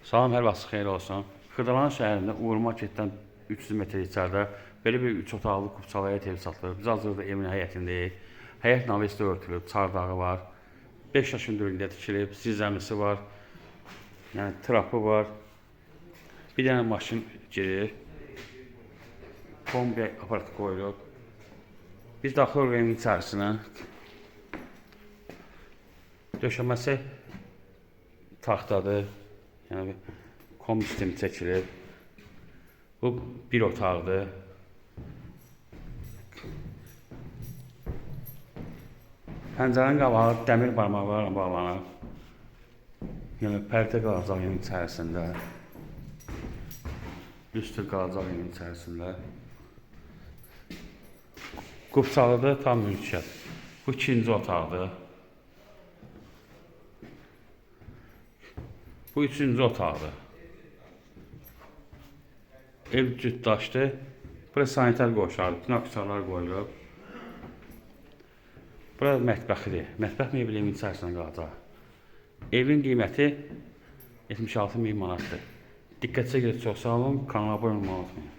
Salam, hər vaxt xeyir olsun. Xırdalan şəhərində Uğur Marketdən 300 metr içəridə belə bir 3 otaqlı kupçalı həyət evi satılır. Biz hazırda evin həyətindəyik. Həyət navesdə örtülüb, çardağı var. 5 yaşın dövründə tikilib, zirzəmisi var. Yəni trapı var. Bir dənə maşın girir. Kombi aparatı qoyulub. Biz daxil evin içərisinə. Döşəməsi taxtadır. Yəni kombi sistemi çəkilir. Bu bir otaqdır. Pəncərənin qabağı dəmir barmaqlarla bağlanır. Yəni pərdə qalacaq evin içərisində. Lüstr qalacaq evin içərisində. Qupçalıdır, tam mülkiyyət. Bu ikinci otaqdır. Bu üçüncü otaqdır. Ev cütdaşdır. Burası sanitar qoşardır. Bütün aksesuarlar qoyulub. Burası mətbəxidir. Mətbəx mebeli evin içərisində qalacaq. Evin qiyməti 76.000 manatdır. Diqqətinizə görə çox sağ olun. Kanala abunə olmayı unutmayın.